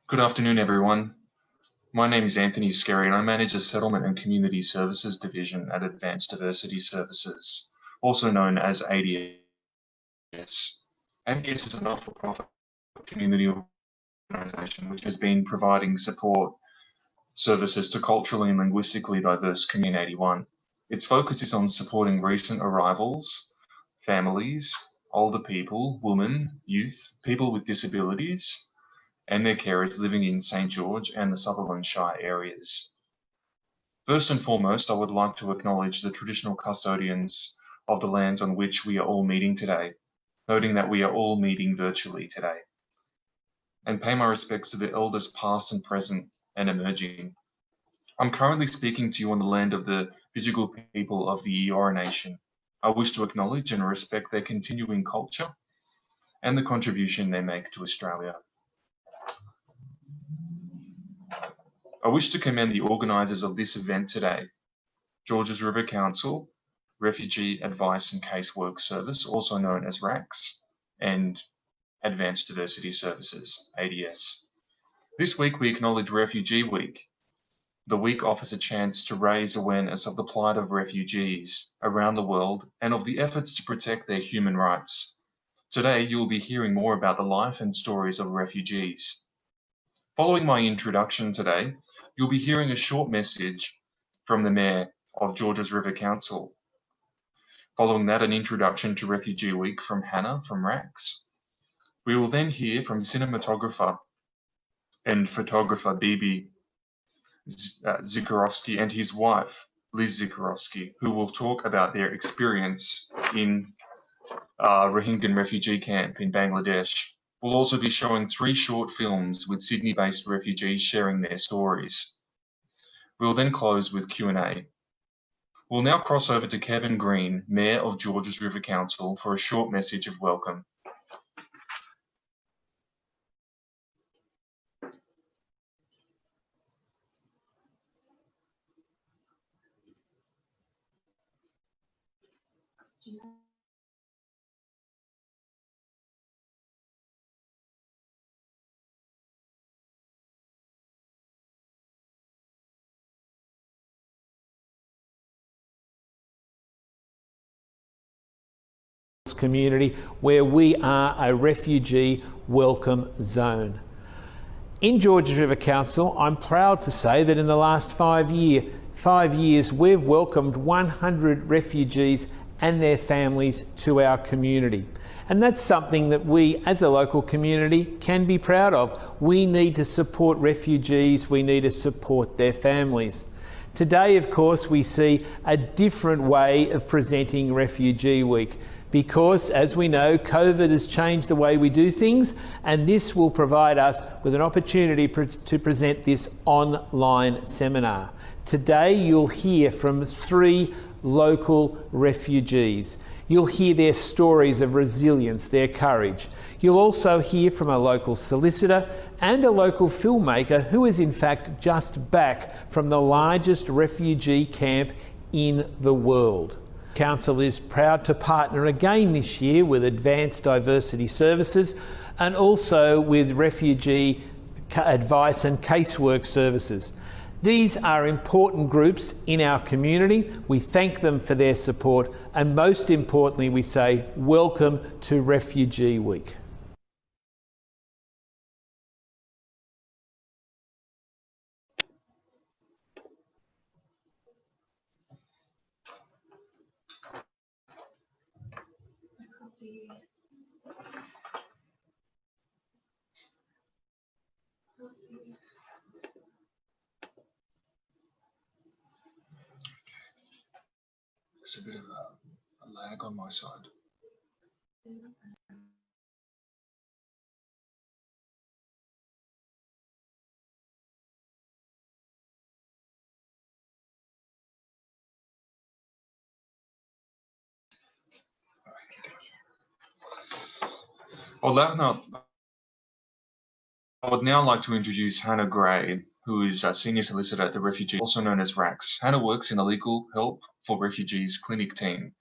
Good afternoon, everyone. My name is Anthony Skerry and I manage the Settlement and Community Services Division at Advanced Diversity Services, also known as ADS. ADS is a not-for-profit community organisation which has been providing support services to culturally and linguistically diverse Community 81. Its focus is on supporting recent arrivals, families, older people, women, youth, people with disabilities, and their carers living in St. George and the Sutherland Shire areas. First and foremost, I would like to acknowledge the traditional custodians of the lands on which we are all meeting today, noting that we are all meeting virtually today, and pay my respects to the elders past and present and emerging. I'm currently speaking to you on the land of the Bijigul people of the Eora Nation. I wish to acknowledge and respect their continuing culture and the contribution they make to Australia. I wish to commend the organisers of this event today, Georges River Council, Refugee Advice and Casework Service, also known as RACS, and Advanced Diversity Services, ADS. This week we acknowledge Refugee Week. The week offers a chance to raise awareness of the plight of refugees around the world and of the efforts to protect their human rights. Today you will be hearing more about the life and stories of refugees. Following my introduction today, you'll be hearing a short message from the Mayor of Georges River Council. Following that, an introduction to Refugee Week from Hannah from RACS. We will then hear from cinematographer and photographer Bebi Zekirovski and his wife, Liz Zekirovski, who will talk about their experience in Rohingya refugee camp in Bangladesh. We'll also be showing 3 short films with Sydney-based refugees sharing their stories. We'll then close with Q&A. We'll now cross over to Kevin Green, Mayor of Georges River Council, for a short message of welcome. Community where we are a refugee welcome zone. In Georges River Council, I'm proud to say that in the last 5 years we've welcomed 100 refugees and their families to our community. And that's something that we as a local community can be proud of. We need to support refugees, we need to support their families. Today, of course, we see a different way of presenting Refugee Week because, as we know, COVID has changed the way we do things, and this will provide us with an opportunity to present this online seminar. Today, you'll hear from 3 local refugees. You'll hear their stories of resilience, their courage. You'll also hear from a local solicitor and a local filmmaker who is in fact just back from the largest refugee camp in the world. Council is proud to partner again this year with Advanced Diversity Services and also with Refugee Advice and Casework Services. These are important groups in our community. We thank them for their support, and most importantly, we say welcome to Refugee Week. There's a bit of a lag on my side. I would now like to introduce Hannah Gray, who is a senior solicitor at the Refugee, also known as RACS. Hannah works in the Legal Help for Refugees clinic team,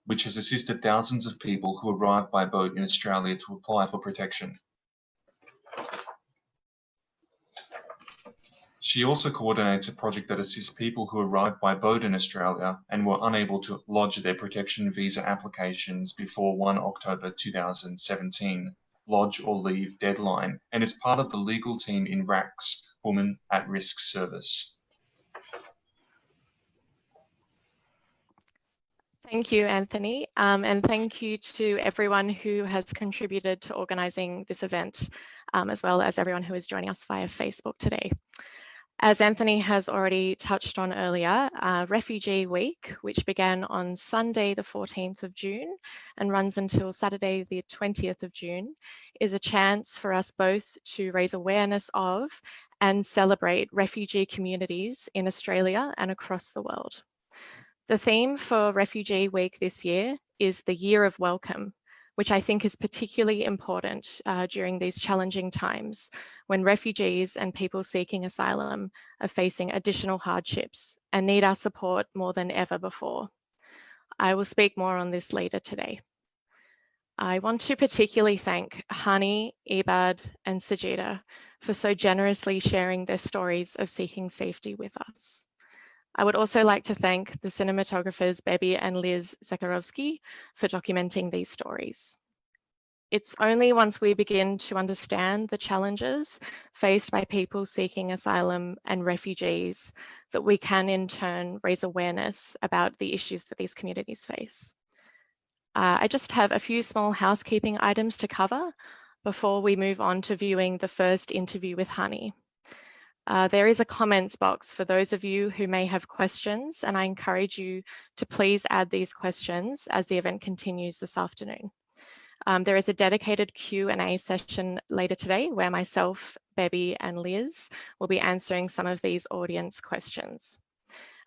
which has assisted thousands of people who arrive by boat in Australia to apply for protection. She also coordinates a project that assists people who arrive by boat in Australia and were unable to lodge their protection visa applications before 1 October 2017 lodge or leave deadline, and is part of the legal team in RAC's Women at Risk service. Thank you, Anthony, and thank you to everyone who has contributed to organising this event, as well as everyone who is joining us via Facebook today. As Anthony has already touched on earlier, Refugee Week, which began on Sunday the 14th of June and runs until Saturday the 20th of June, is a chance for us both to raise awareness of and celebrate refugee communities in Australia and across the world. The theme for Refugee Week this year is the Year of Welcome, which I think is particularly important during these challenging times when refugees and people seeking asylum are facing additional hardships and need our support more than ever before. I will speak more on this later today. I want to particularly thank Hani, Ebad, and Sajeda for so generously sharing their stories of seeking safety with us. I would also like to thank the cinematographers Bebi and Liz Zekirovski for documenting these stories. It's only once we begin to understand the challenges faced by people seeking asylum and refugees that we can in turn raise awareness about the issues that these communities face. I just have a few small housekeeping items to cover before we move on to viewing the first interview with Hani. There is a comments box for those of you who may have questions, and I encourage you to please add these questions as the event continues this afternoon. There is a dedicated Q&A session later today where myself, Bebi, and Liz will be answering some of these audience questions.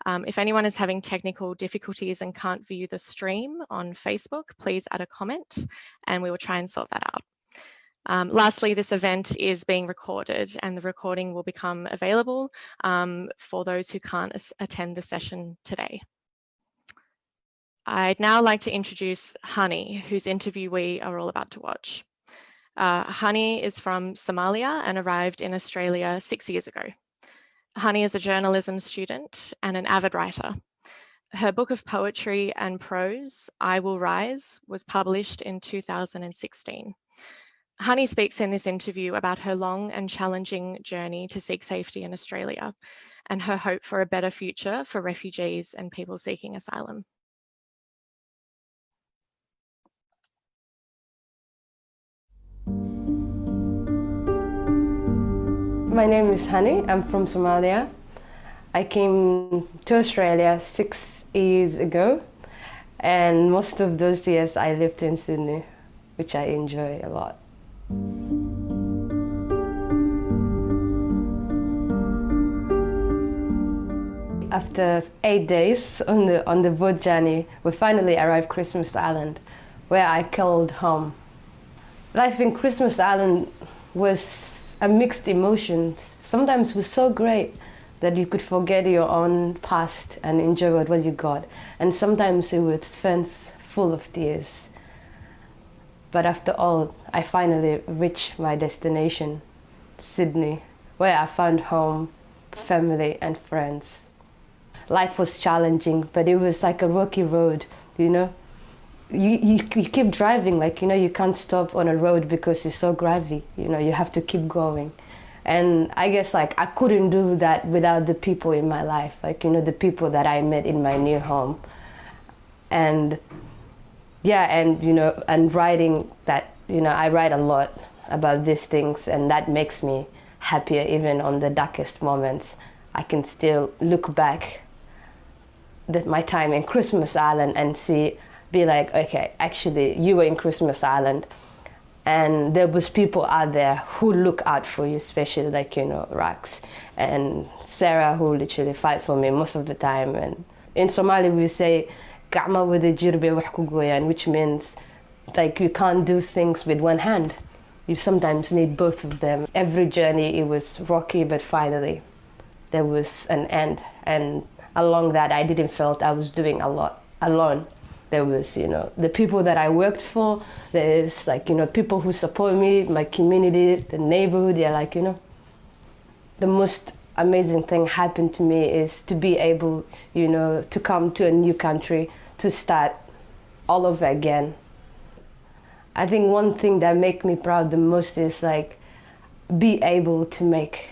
If anyone is having technical difficulties and can't view the stream on Facebook, please add a comment and we will try and sort that out. Lastly, this event is being recorded and the recording will become available for those who can't attend the session today. I'd now like to introduce Hani, whose interview we are all about to watch. Hani is from Somalia and arrived in Australia 6 years ago. Hani is a journalism student and an avid writer. Her book of poetry and prose, I Will Rise, was published in 2016. Hani speaks in this interview about her long and challenging journey to seek safety in Australia and her hope for a better future for refugees and people seeking asylum. My name is Hani. I'm from Somalia. I came to Australia 6 years ago, and most of those years I lived in Sydney, which I enjoy a lot. After 8 days on the boat journey, we finally arrived Christmas Island, where I called home. Life in Christmas Island was a mixed emotions. Sometimes it was so great that you could forget your own past and enjoy what you got. And sometimes it was fence full of tears. But after all, I finally reached my destination, Sydney, where I found home, family and friends. Life was challenging, but it was like a rocky road, you know? You keep driving, like, you know, you can't stop on a road because it's so gravy, you know, you have to keep going. And I guess, like, I couldn't do that without the people in my life, like, you know, the people that I met in my new home. And yeah, and, you know, and writing that, you know, I write a lot about these things, and that makes me happier even on the darkest moments. I can still look back at my time in Christmas Island and be like, okay, actually, you were in Christmas Island, and there was people out there who look out for you, especially, like, you know, Rax and Sarah, who literally fight for me most of the time. And in Somali we say "Gacma wada jir bay wax ku gooyaan," which means, like, you can't do things with one hand. You sometimes need both of them. Every journey, it was rocky, but finally there was an end. And along that, I didn't feel I was doing a lot alone. There was, you know, the people that I worked for, there's, like, you know, people who support me, my community, the neighborhood. They're, like, you know, the most amazing thing happened to me is to be able, you know, to come to a new country, to start all over again. I think one thing that makes me proud the most is like be able to make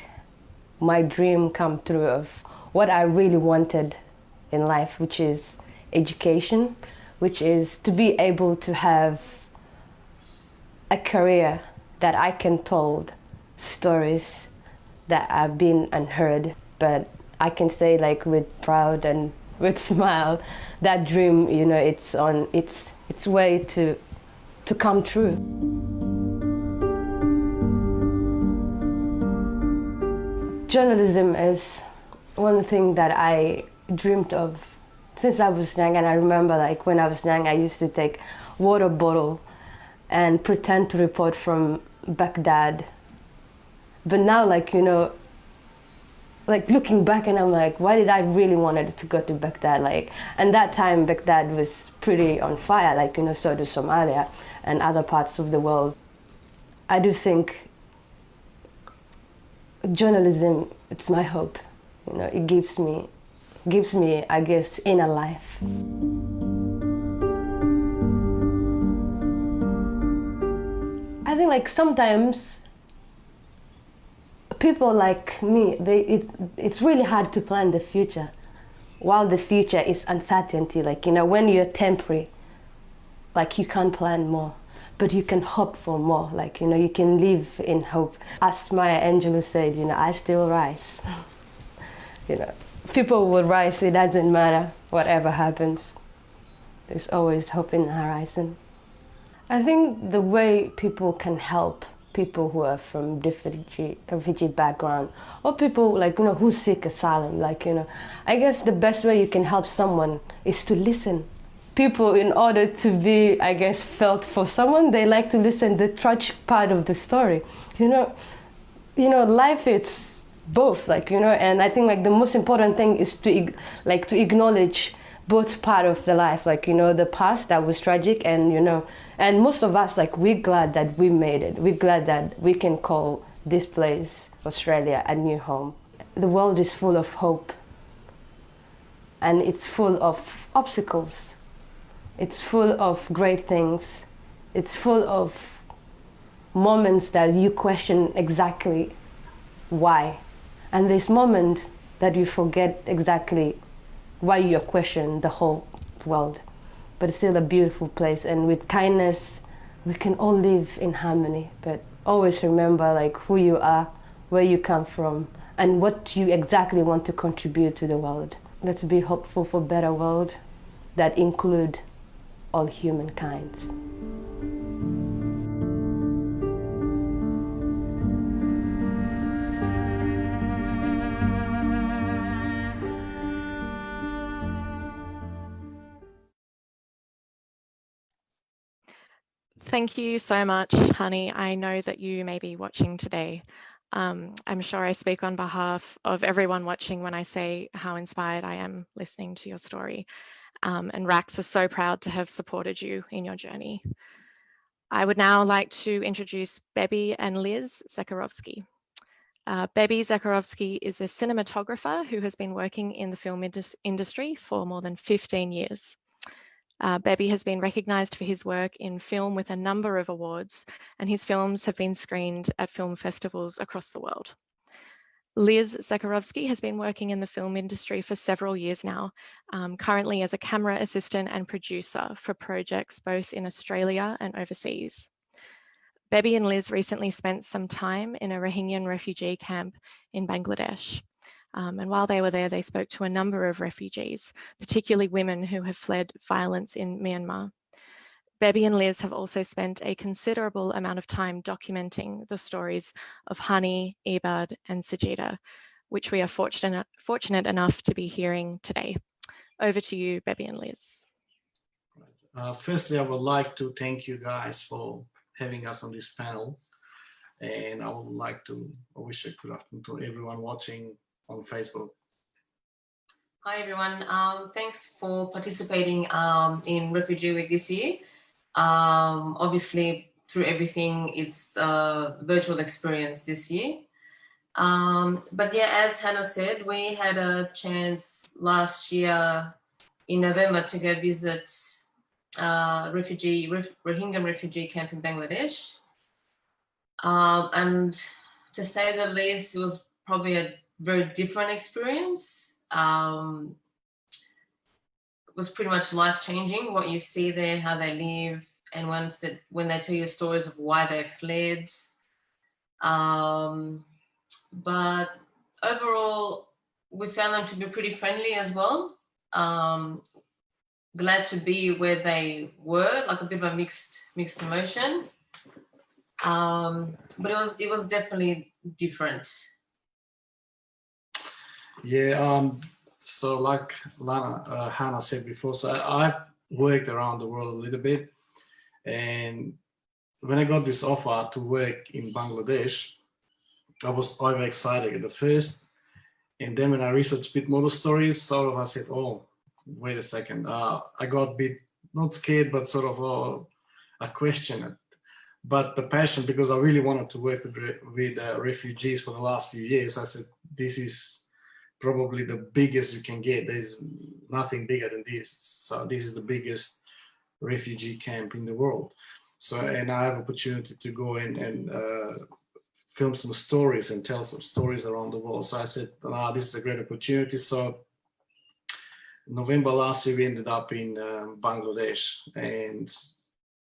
my dream come true of what I really wanted in life, which is education, which is to be able to have a career that I can tell stories that have been unheard, but I can say like with proud and with smile, that dream, you know, it's on its way to come true. Journalism is one thing that I dreamed of since I was young, and I remember like when I was young I used to take water bottle and pretend to report from Baghdad. But now, like, you know, like looking back and I'm like, why did I really wanted to go to Baghdad? Like, and that time Baghdad was pretty on fire, like, you know, so does Somalia and other parts of the world. I do think journalism, it's my hope. You know, it gives me, I guess, inner life. I think like sometimes people like me, it's really hard to plan the future. While the future is uncertainty, like, you know, when you're temporary, like you can't plan more, but you can hope for more. Like, you know, you can live in hope. As Maya Angelou said, you know, I still rise. You know, people will rise, it doesn't matter whatever happens. There's always hope in the horizon. I think the way people can help people who are from refugee background, or people like, you know, who seek asylum, like, you know, I guess the best way you can help someone is to listen. People, in order to be, I guess, felt for someone, they like to listen the tragic part of the story. You know, life, it's both, like, you know, and I think like the most important thing is to acknowledge both part of the life, like, you know, the past that was tragic, and, you know, and most of us, like, we're glad that we made it. We're glad that we can call this place, Australia, a new home. The world is full of hope, and it's full of obstacles. It's full of great things. It's full of moments that you question exactly why. And there's moments that you forget exactly why you're questioning the whole world. But it's still a beautiful place, and with kindness, we can all live in harmony. But always remember like who you are, where you come from, and what you exactly want to contribute to the world. Let's be hopeful for a better world that include all humankinds. Thank you so much, Hani. I know that you may be watching today. I'm sure I speak on behalf of everyone watching when I say how inspired I am listening to your story. And RACS is so proud to have supported you in your journey. I would now like to introduce Bebi and Liz Zekirovski. Bebi Zekirovski is a cinematographer who has been working in the film industry for more than 15 years. Bebi has been recognised for his work in film with a number of awards, and his films have been screened at film festivals across the world. Liz Zekirovski has been working in the film industry for several years now, currently as a camera assistant and producer for projects both in Australia and overseas. Bebi and Liz recently spent some time in a Rohingya refugee camp in Bangladesh. And while they were there, they spoke to a number of refugees, particularly women who have fled violence in Myanmar. Bebi and Liz have also spent a considerable amount of time documenting the stories of Hani, Ebad, and Sajeda, which we are fortunate enough to be hearing today. Over to you, Bebi and Liz. Firstly, I would like to thank you guys for having us on this panel. And I would like to wish a good afternoon to everyone watching on Facebook. Hi everyone, thanks for participating in Refugee Week this year. Obviously through everything, it's a virtual experience this year. But yeah, as Hannah said, we had a chance last year in November to go visit Rohingya refugee camp in Bangladesh. And to say the least, it was probably a very different experience. It was pretty much life-changing, what you see there, how they live, and when they tell you stories of why they fled. But overall, we found them to be pretty friendly as well. Glad to be where they were, like a bit of a mixed emotion. But it was definitely different. Yeah, so like Hannah said before, so I've worked around the world a little bit, and when I got this offer to work in Bangladesh, I was overexcited at the first, and then when I researched a bit more the stories, sort of I said, oh, wait a second, I got a bit, not scared, but sort of I questioned it. But the passion, because I really wanted to work with refugees for the last few years, I said, this is probably the biggest you can get. There's nothing bigger than this. So this is the biggest refugee camp in the world. So, and I have opportunity to go in and film some stories and tell some stories around the world. So I said, this is a great opportunity. So November last year, we ended up in Bangladesh and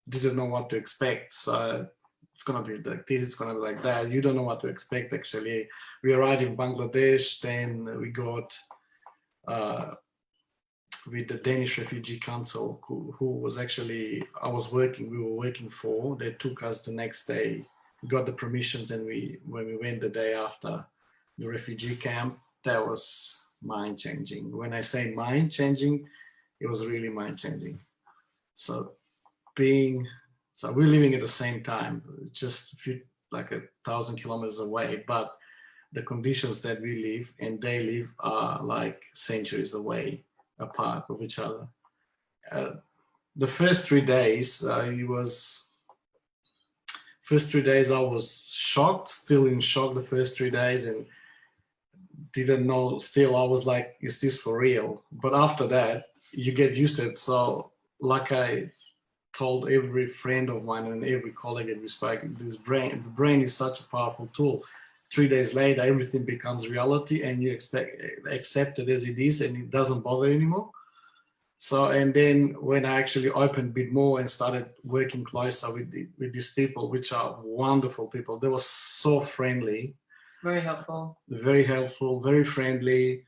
didn't know what to expect. So it's going to be like this, it's going to be like that. You don't know what to expect, actually. We arrived in Bangladesh, then we got with the Danish Refugee Council, who was actually, we were working for. They took us the next day. We got the permissions, and when we went the day after the refugee camp, that was mind-changing. When I say mind-changing, it was really mind-changing. So we're living at the same time, just like 1,000 kilometers away, but the conditions that we live and they live are like centuries away apart of each other. The first 3 days, I was shocked, still in shock the first 3 days, and didn't know, still I was like, is this for real? But after that, you get used to it. So like I told every friend of mine and every colleague at Respect, the brain is such a powerful tool. 3 days later, everything becomes reality, and you accept it as it is, and it doesn't bother anymore. So, and then when I actually opened a bit more and started working closer with these people, which are wonderful people, they were so friendly. Very helpful. Very friendly.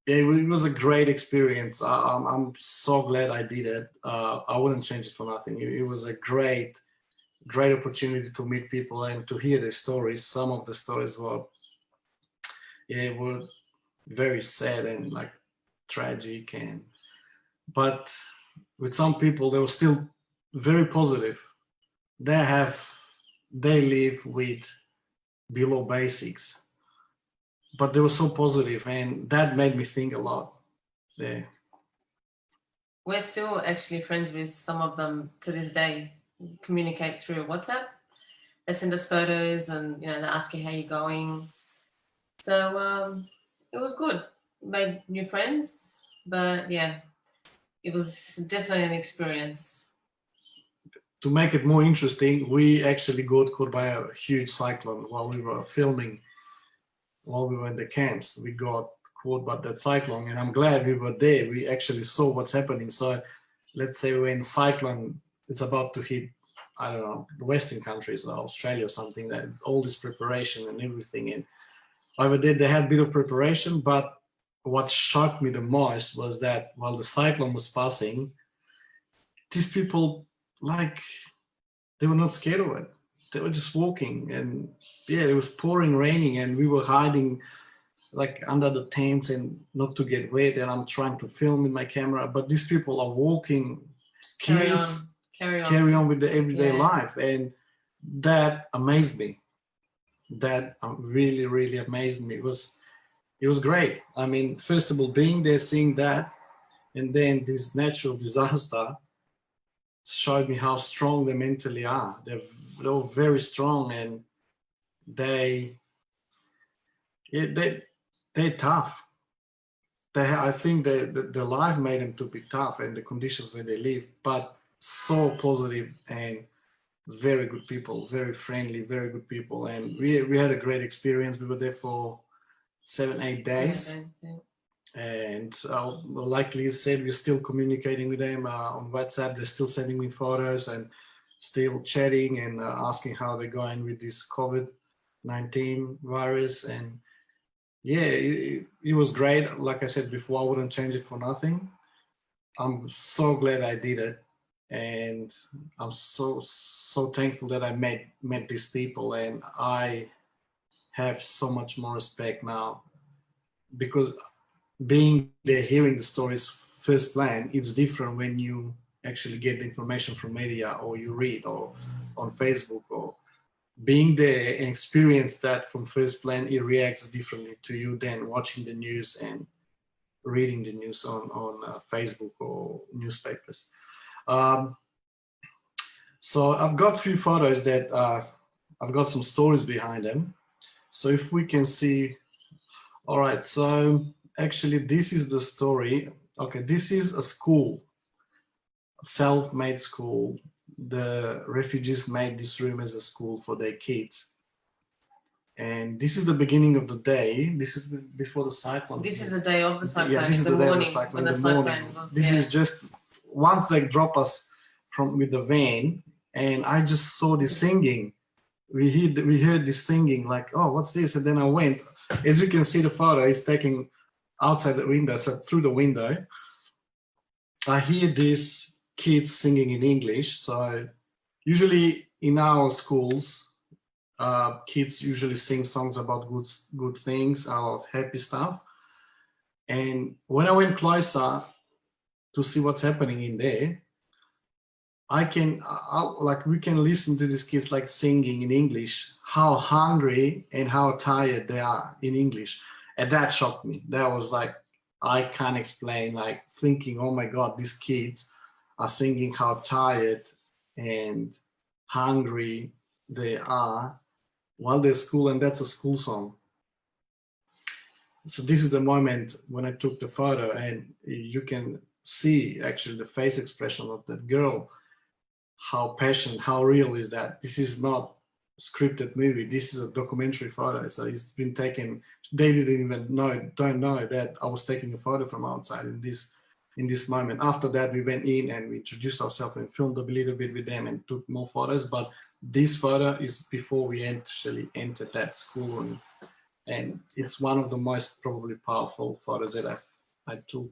It was a great experience. I'm so glad I did it. I wouldn't change it for nothing. It was a great opportunity to meet people and to hear their stories. Some of the stories were very sad and like tragic, but with some people they were still very positive. They live with below basics, but they were so positive, and that made me think a lot. Yeah. We're still actually friends with some of them to this day. We communicate through WhatsApp. They send us photos, and they ask you how you're going. So it was good. Made new friends, but yeah, it was definitely an experience. To make it more interesting, we actually got caught by a huge cyclone while we were filming. While we were in the camps, we got caught by that cyclone, and I'm glad we were there. We actually saw what's happening. So let's say when cyclone is about to hit, I don't know, the Western countries or Australia or something, that all this preparation and everything. And over there, they had a bit of preparation, but what shocked me the most was that while the cyclone was passing, these people, they were not scared of it. They were just walking, and yeah, it was pouring, raining, and we were hiding like under the tents and not to get wet, and I'm trying to film with my camera, but these people are walking, kids, carry on with the everyday life, and that amazed me. That really, really amazed me. It was great. I mean, first of all, being there, seeing that, and then this natural disaster showed me how strong they mentally are. They're very strong, and they they're tough. I think the life made them to be tough, and the conditions where they live, but so positive and very good people, very friendly, very good people. And we had a great experience. We were there for 7-8 days. And like Liz said, we're still communicating with them on WhatsApp. They're still sending me photos and still chatting and asking how they're going with this COVID-19 virus. And yeah, it was great. Like I said before, I wouldn't change it for nothing. I'm so glad I did it. And I'm so thankful that I met these people. And I have so much more respect now, because being there, hearing the stories first hand, it's different when you actually get the information from media, or you read, or on Facebook, or being there and experience that from first hand. It reacts differently to you than watching the news and reading the news on Facebook or newspapers. So I've got a few photos that I've got some stories behind them. So if we can see, all right, so actually this is the story. Okay, this is a school, a self-made school. The refugees made this room as a school for their kids. And this is the beginning of the day. This is before the cyclone. This is the day of the cyclone. Yeah, this is the day of the cyclone. In the morning. This is just once they drop us with the van, and I just saw this singing. We heard this singing, like, oh, what's this? And then I went. As you can see, the photo is taken outside the window, so through the window. I hear these kids singing in English. So usually in our schools, kids usually sing songs about good things, about happy stuff. And when I went closer to see what's happening in there, we can listen to these kids like singing in English, how hungry and how tired they are in English. And that shocked me. That was like, I can't explain, like thinking, oh my God, these kids are singing how tired and hungry they are while they're at school, and that's a school song. So this is the moment when I took the photo, and you can see actually the face expression of that girl, how passionate, how real is that. This is not a scripted movie. This is a documentary photo. So it's been taken. They didn't even don't know that I was taking a photo from outside in this moment. After that, we went in and we introduced ourselves and filmed a little bit with them and took more photos. But this photo is before we actually entered that school, and it's one of the most probably powerful photos that I took.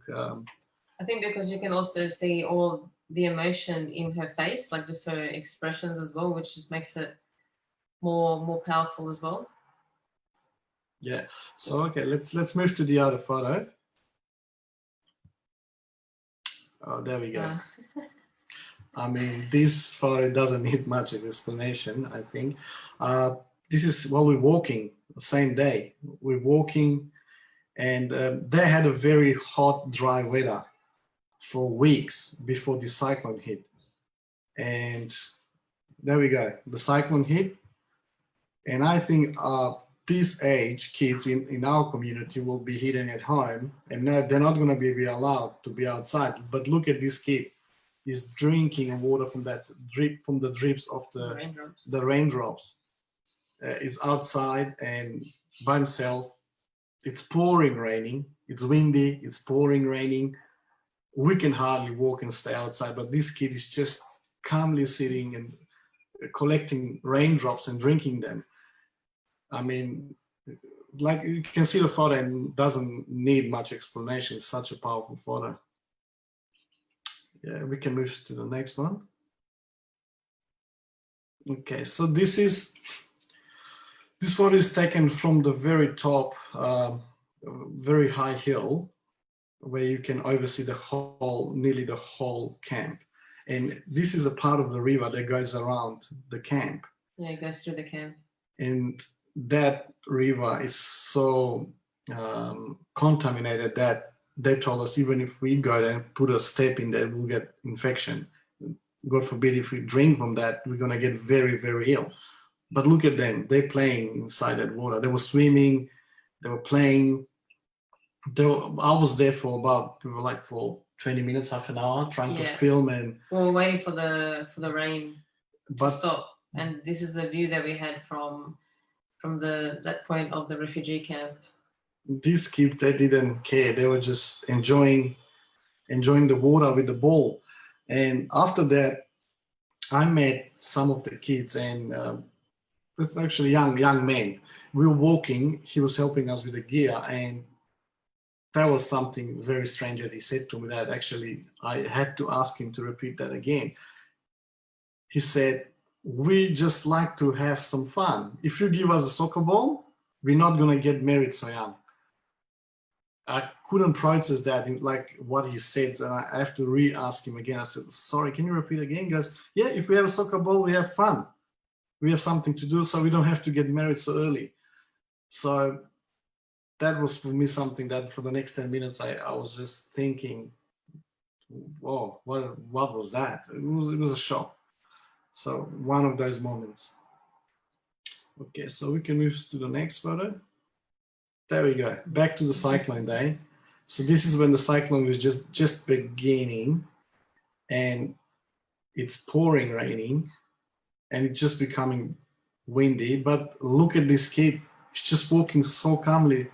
I think because you can also see all the emotion in her face, like just her expressions as well, which just makes it more powerful as well. Yeah. So okay, let's move to the other photo. Oh, there we go. I mean, this photo doesn't need much of explanation, I think. This is while we're walking, the same day. We're walking, and they had a very hot, dry weather for weeks before the cyclone hit. And there we go. The cyclone hit. And I think this age kids in our community will be hidden at home, and they're not going to be allowed to be outside. But look at this kid. He's drinking water from the drips of the raindrops. He's outside and by himself. It's pouring raining. It's windy. It's pouring raining. We can hardly walk and stay outside, but this kid is just calmly sitting and collecting raindrops and drinking them. I mean, like you can see the photo and doesn't need much explanation. It's such a powerful photo. Yeah, we can move to the next one. Okay, so this photo is taken from the very top, very high hill, where you can oversee nearly the whole camp. And this is a part of the river that goes around the camp. Yeah, it goes through the camp. And that river is so contaminated that they told us even if we go there and put a step in there, we'll get infection. God forbid if we drink from that, we're going to get very, very ill. But look at them. They're playing inside that water. They were swimming. They were playing. I was there for about, we were like for 20 minutes, half an hour, trying to film, and we were waiting for the rain to but stop. And this is the view that we had from that point of the refugee camp. these kids, they didn't care. They were just enjoying the water with the ball. And after that, I met some of the kids, and it's actually young men. We were walking. He was helping us with the gear, and that was something very strange that he said to me that actually I had to ask him to repeat that again. He said, "We just like to have some fun. If you give us a soccer ball, we're not going to get married so young." I couldn't process that, like what he said, and I have to re-ask him again. I said, "Sorry, can you repeat again?" He goes, "Yeah, if we have a soccer ball, we have fun. We have something to do, so we don't have to get married so early." So that was for me something that for the next 10 minutes, I was just thinking, whoa, what was that? It was a shock. So one of those moments. Okay, so we can move to the next photo. There we go, back to the cyclone day. So this is when the cyclone was just beginning, and it's pouring raining, and it's just becoming windy. But look at this kid, he's just walking so calmly,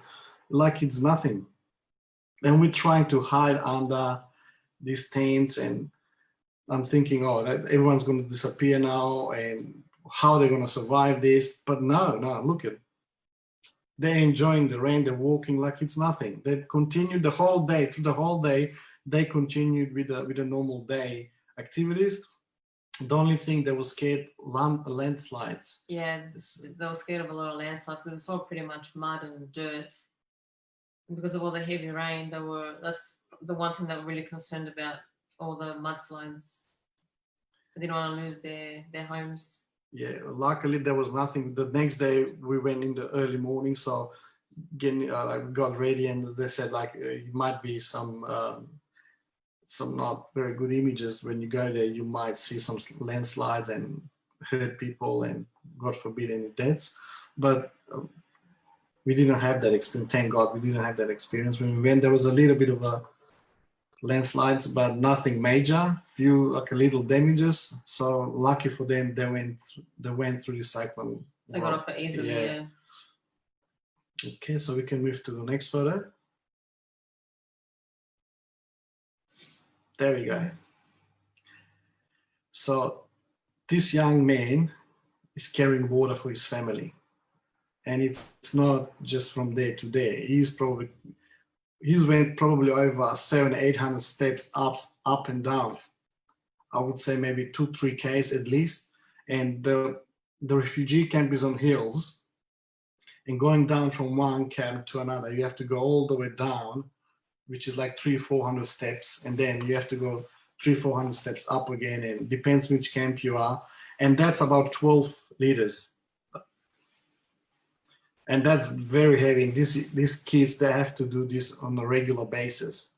like it's nothing. And we're trying to hide under these tents, and I'm thinking, oh, that everyone's going to disappear now, and how they're going to survive this. But no, look at, they're enjoying the rain. They're walking like it's nothing. They continued the whole day. Through the whole day, they continued with the normal day activities. The only thing they were scared, landslides. Yeah, they were scared of a lot of landslides because it's all pretty much mud and dirt. And because of all the heavy rain, that's the one thing they were really concerned about, all the mudslides. They didn't want to lose their homes. Yeah, luckily there was nothing. The next day we went in the early morning, so again, got ready, and they said it might be some not very good images when you go there. You might see some landslides and hurt people, and God forbid any deaths. But we didn't have that experience. Thank God we didn't have that experience. When we went, there was a little bit of a landslides, but nothing major. Few a little damages. So lucky for them, they went through the cyclone. They got off it easily. Yeah. Okay, so we can move to the next photo. There we go. So this young man is carrying water for his family, and it's not just from there to there. He went probably over 700-800 steps up and down. I would say maybe 2-3 Ks at least. And the refugee camp is on hills, and going down from one camp to another, you have to go all the way down, which is like 300-400 steps, and then you have to go 300-400 steps up again, and depends which camp you are, and that's about 12 liters. And that's very heavy. These kids, they have to do this on a regular basis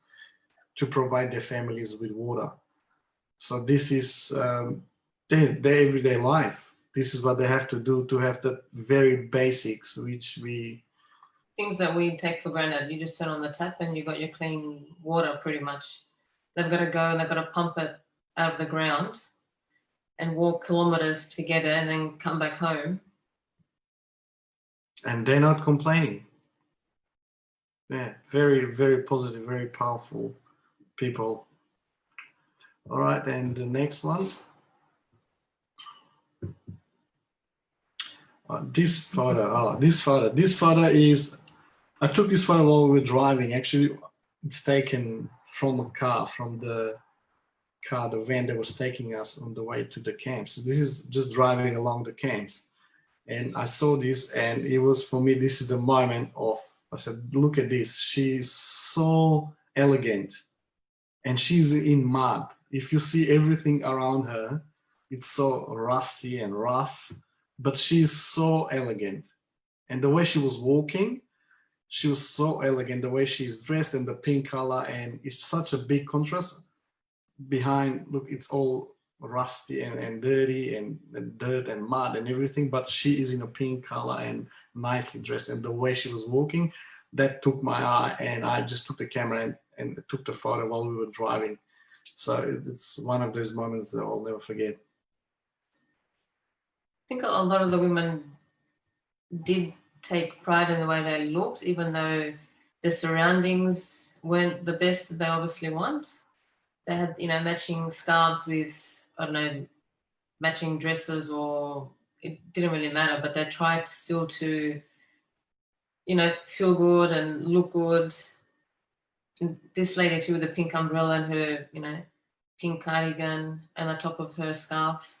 to provide their families with water. So this is their everyday life. This is what they have to do to have the very basics, things that we take for granted. You just turn on the tap and you got your clean water pretty much. They've got to go and they've got to pump it out of the ground and walk kilometers to get it and then come back home. And they're not complaining. Yeah, very, very positive, very powerful people. All right, and the next one. This photo is, I took this photo while we were driving. Actually, it's taken from a car, the van that was taking us on the way to the camps. So this is just driving along the camps. And I saw this, and it was, for me, this is the moment of, I said, look at this. She's so elegant, and she's in mud. If you see everything around her, it's so rusty and rough, but she's so elegant. And the way she was walking, she was so elegant, the way she's dressed in the pink color, and it's such a big contrast behind, look, it's all rusty and dirty and dirt and mud and everything, but she is in a pink color and nicely dressed, and the way she was walking, that took my eye, and I just took the camera and took the photo while we were driving. So it's one of those moments that I'll never forget. I think a lot of the women did take pride in the way they looked, even though the surroundings weren't the best that they obviously want. They had, you know, matching scarves with, I don't know, matching dresses, or it didn't really matter, but they tried still to, you know, feel good and look good. And this lady too, with a pink umbrella and her, you know, pink cardigan and the top of her scarf.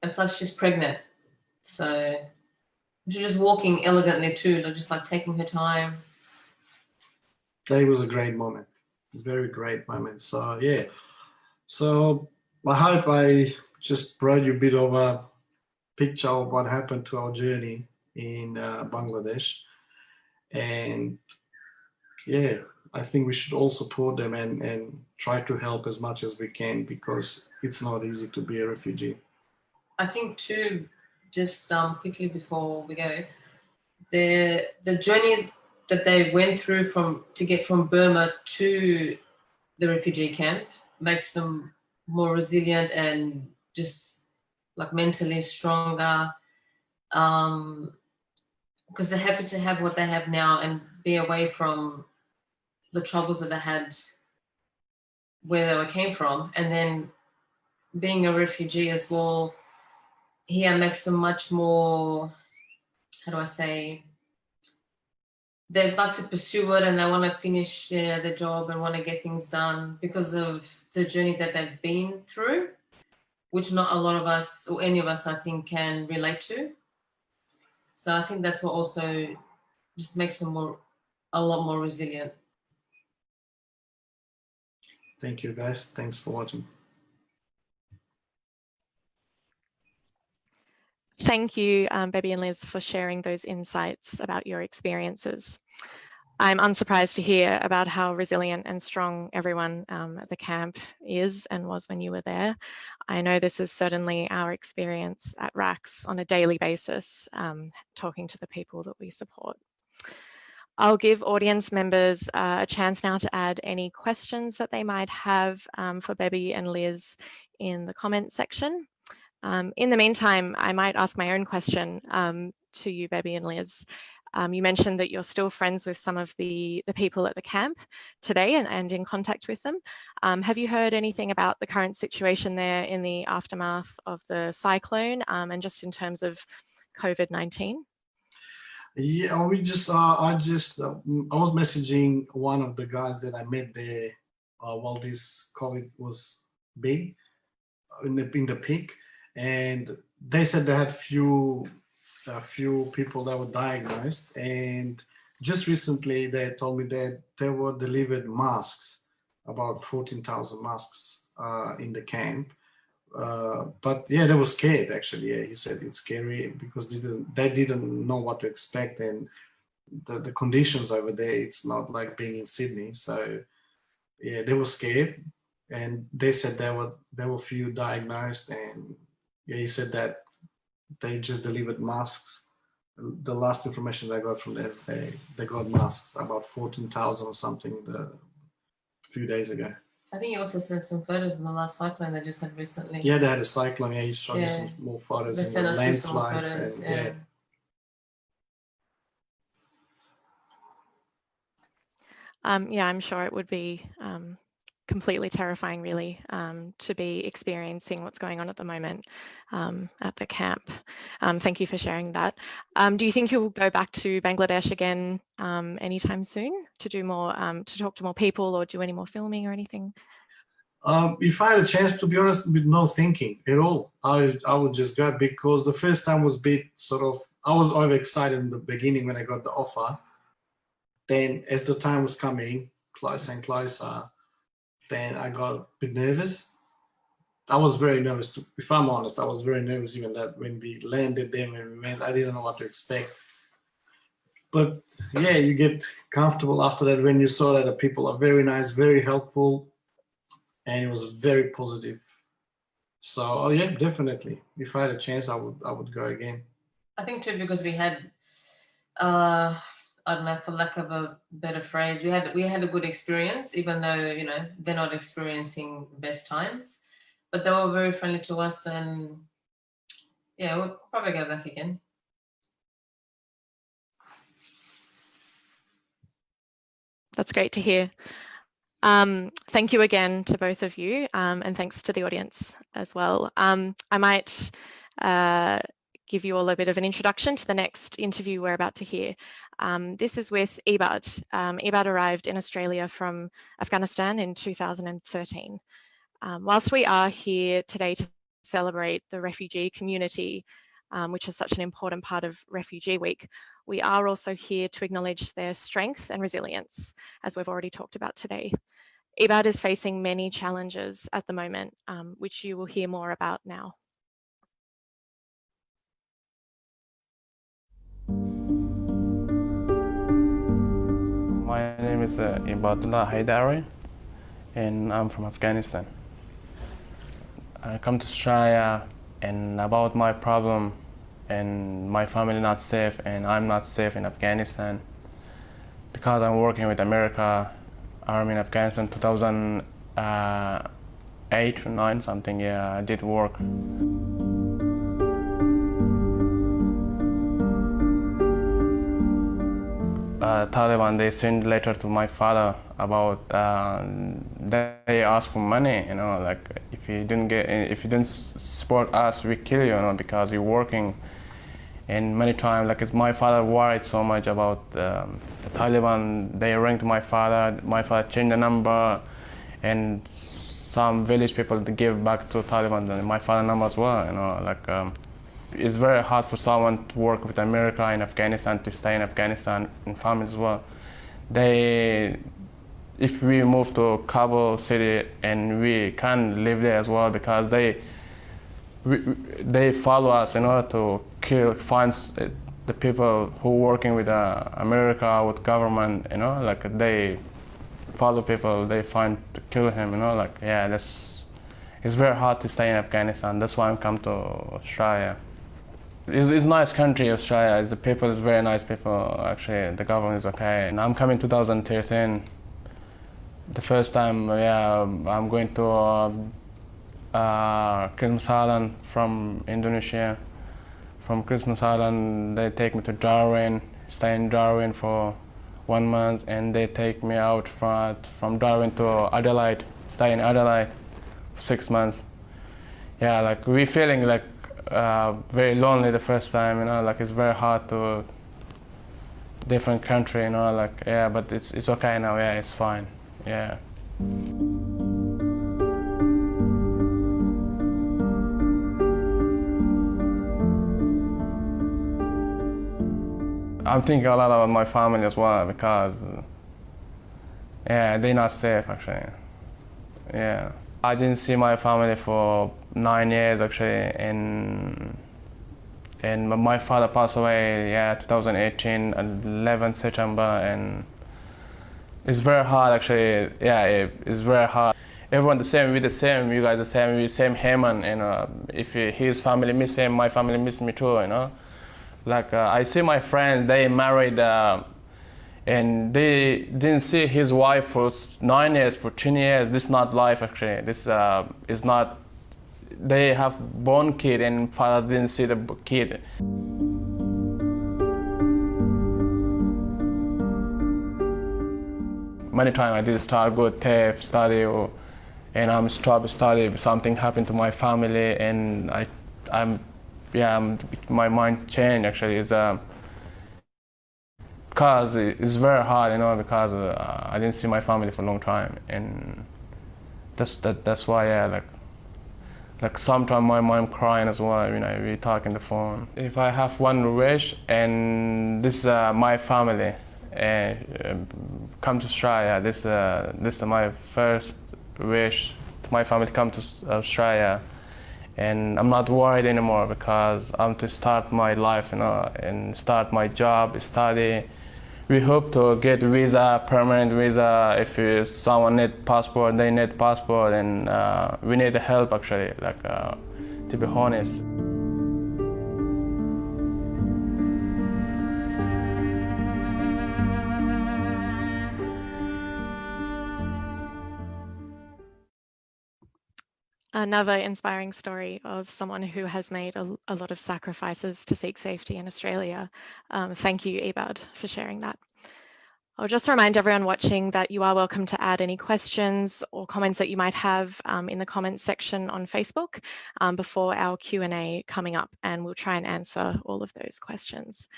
And plus she's pregnant. So she's just walking elegantly too, just like taking her time. That was a great moment, very great moment. So yeah, so I hope I just brought you a bit of a picture of what happened to our journey in Bangladesh. And yeah, I think we should all support them and try to help as much as we can, because it's not easy to be a refugee. I think too, just quickly before we go, the journey that they went through to get from Burma to the refugee camp makes them more resilient and just like mentally stronger, because they're happy to have what they have now and be away from the troubles that they had where they came from. And then being a refugee as well here makes them much more, how do I say, they like to pursue it and they want to finish their job and want to get things done because of the journey that they've been through, which not a lot of us or any of us, I think, can relate to. So I think that's what also just makes them a lot more resilient. Thank you, guys. Thanks for watching. Thank you, Bebi and Liz, for sharing those insights about your experiences. I'm unsurprised to hear about how resilient and strong everyone at the camp is and was when you were there. I know this is certainly our experience at RACS on a daily basis, talking to the people that we support. I'll give audience members a chance now to add any questions that they might have for Bebi and Liz in the comment section. In the meantime, I might ask my own question to you, Bebi and Liz. You mentioned that you're still friends with some of the people at the camp today and in contact with them. Have you heard anything about the current situation there in the aftermath of the cyclone and just in terms of COVID-19? Yeah, we just I was messaging one of the guys that I met there while this COVID was big in the peak, and they said they had a few people that were diagnosed, and just recently they told me that they were delivered masks, about 14,000 masks in the camp. But yeah, they were scared actually. Yeah, he said it's scary because they didn't know what to expect, and the conditions over there, it's not like being in Sydney. So yeah, they were scared, and they said there were few diagnosed, and yeah, he said that they just delivered masks. The last information I got from them is they got masks, about 14,000 or something a few days ago. I think you also sent some photos in the last cyclone they just had recently. Yeah, they had a cyclone. Yeah, he's showing me some more photos and the landslides. Photos, and yeah. Yeah, I'm sure it would be completely terrifying, really, to be experiencing what's going on at the moment at the camp. Thank you for sharing that. Do you think you'll go back to Bangladesh again anytime soon to do more, to talk to more people or do any more filming or anything? If I had a chance, to be honest, with no thinking at all, I would just go, because the first time was a bit sort of, I was over excited in the beginning when I got the offer. Then as the time was coming closer and closer, then I got a bit nervous. I was very nervous, if I'm honest. I was very nervous even that when we landed there, when we went, I didn't know what to expect. But yeah, you get comfortable after that when you saw that the people are very nice, very helpful, and it was a very positive So, oh yeah, definitely. If I had a chance, I would go again. I think too, because we had, I don't know, for lack of a better phrase, we had a good experience, even though, you know, they're not experiencing the best times, but they were very friendly to us, and yeah, we'll probably go back again. That's great to hear. Thank you again to both of you, and thanks to the audience as well. I might give you all a bit of an introduction to the next interview we're about to hear. This is with Ebad. Ebad arrived in Australia from Afghanistan in 2013. Whilst we are here today to celebrate the refugee community, which is such an important part of Refugee Week, we are also here to acknowledge their strength and resilience, as we've already talked about today. Ebad is facing many challenges at the moment, which you will hear more about now. My name is Ebadullah Haidari, and I'm from Afghanistan. I come to Australia and about my problem, and my family not safe, and I'm not safe in Afghanistan because I'm working with America Army in Afghanistan 2008 or 9 something. Yeah, I did work. Taliban, they sent letter to my father about they ask for money, you know, like if you didn't support us, we kill you, you know, because you're working. And many times, like, my father worried so much about the Taliban. They rang to my father changed the number, and some village people they give back to Taliban and my father number as well, you know, like. It's very hard for someone to work with America in Afghanistan, to stay in Afghanistan and family as well. If we move to Kabul city, and we can't live there as well because they follow us in order to find the people who are working with America, with government, you know, like they follow people, they find to kill him, you know, like, yeah, it's very hard to stay in Afghanistan. That's why I'm come to Australia. It's a nice country, Australia. The people is very nice people. Actually, the government is okay. And I'm coming 2013. The first time, yeah, I'm going to Christmas Island from Indonesia. From Christmas Island, they take me to Darwin. Stay in Darwin for 1 month, and they take me out from Darwin to Adelaide. Stay in Adelaide for 6 months. Yeah, like we feeling like. Very lonely the first time, you know, like it's very hard to different country, you know, like, yeah, but it's okay now, yeah, it's fine, yeah. I'm thinking a lot about my family as well because, yeah, they're not safe actually, yeah. I didn't see my family for 9 years actually, and my father passed away, yeah, 2018, 11 September, and it's very hard actually, yeah, it's very hard. Everyone the same, we the same, you guys the same, we same Haman, and if his family miss him, my family miss me too, you know. Like I see my friends, they married, and they didn't see his wife for 9 years, for 10 years. This is not life actually. This is not. They have born kid and father didn't see the kid. Many times I did start good TAFE study, and I'm stop study. Something happened to my family, and my mind changed actually. Because it's very hard, you know, because I didn't see my family for a long time, and that's why, yeah, like sometimes my mom crying as well, you know, we talk on the phone. If I have one wish, and this is my family, come to Australia. This is my first wish to my family, come to Australia, and I'm not worried anymore because I'm to start my life, you know, and start my job, study. we hope to get visa, permanent visa. If someone need passport, they need passport, and we need help actually, like to be honest. Another inspiring story of someone who has made a lot of sacrifices to seek safety in Australia. Thank you, Ebad, for sharing that. I'll just remind everyone watching that you are welcome to add any questions or comments that you might have in the comments section on Facebook before our Q&A coming up, and we'll try and answer all of those questions.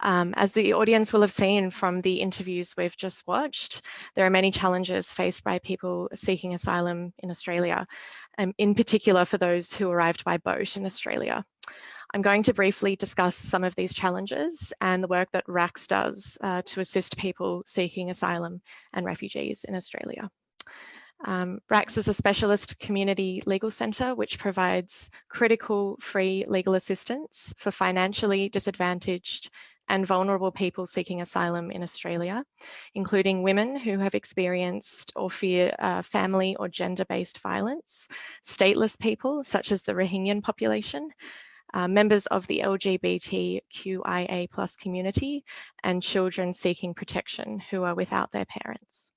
As the audience will have seen from the interviews we've just watched, there are many challenges faced by people seeking asylum in Australia, in particular for those who arrived by boat in Australia. I'm going to briefly discuss some of these challenges and the work that RACS does to assist people seeking asylum and refugees in Australia. RACS is a specialist community legal centre which provides critical free legal assistance for financially disadvantaged and vulnerable people seeking asylum in Australia, including women who have experienced or fear family or gender-based violence, stateless people such as the Rohingya population, members of the LGBTQIA+ community, and children seeking protection who are without their parents.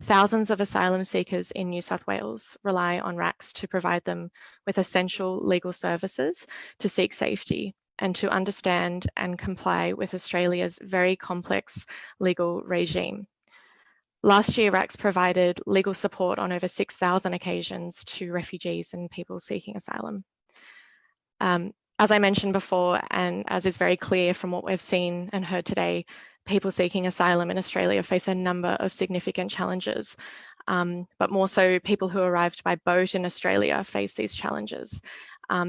Thousands of asylum seekers in New South Wales rely on RACS to provide them with essential legal services to seek safety and to understand and comply with Australia's very complex legal regime. Last year, RACS provided legal support on over 6,000 occasions to refugees and people seeking asylum. As I mentioned before, and as is very clear from what we've seen and heard today, people seeking asylum in Australia face a number of significant challenges, but more so people who arrived by boat in Australia face these challenges.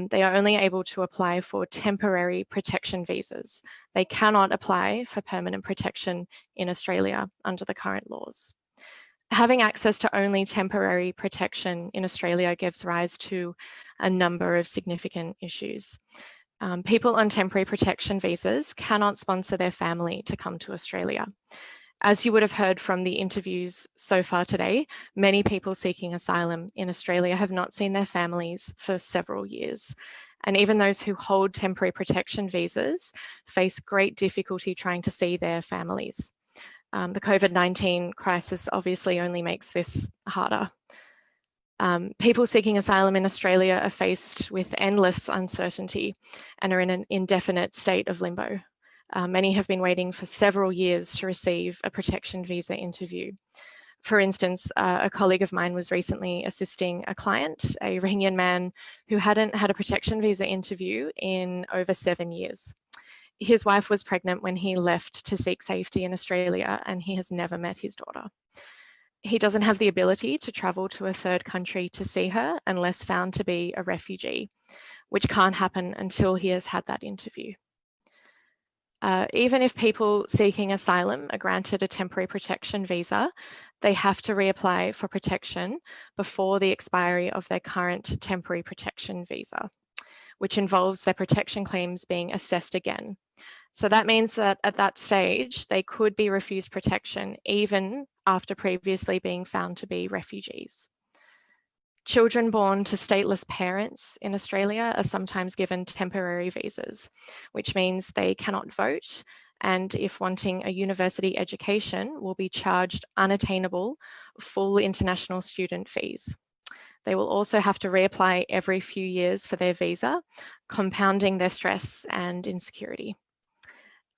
They are only able to apply for temporary protection visas. They cannot apply for permanent protection in Australia under the current laws. Having access to only temporary protection in Australia gives rise to a number of significant issues. People on temporary protection visas cannot sponsor their family to come to Australia. As you would have heard from the interviews so far today, many people seeking asylum in Australia have not seen their families for several years. And even those who hold temporary protection visas face great difficulty trying to see their families. The COVID-19 crisis obviously only makes this harder. People seeking asylum in Australia are faced with endless uncertainty and are in an indefinite state of limbo. Many have been waiting for several years to receive a protection visa interview. For instance, a colleague of mine was recently assisting a client, a Rohingya man who hadn't had a protection visa interview in over 7 years. His wife was pregnant when he left to seek safety in Australia, and he has never met his daughter. He doesn't have the ability to travel to a third country to see her unless found to be a refugee, which can't happen until he has had that interview. Even if people seeking asylum are granted a temporary protection visa, they have to reapply for protection before the expiry of their current temporary protection visa, which involves their protection claims being assessed again. So that means that at that stage, they could be refused protection even after previously being found to be refugees. Children born to stateless parents in Australia are sometimes given temporary visas, which means they cannot vote, and if wanting a university education, will be charged unattainable full international student fees. They will also have to reapply every few years for their visa, compounding their stress and insecurity.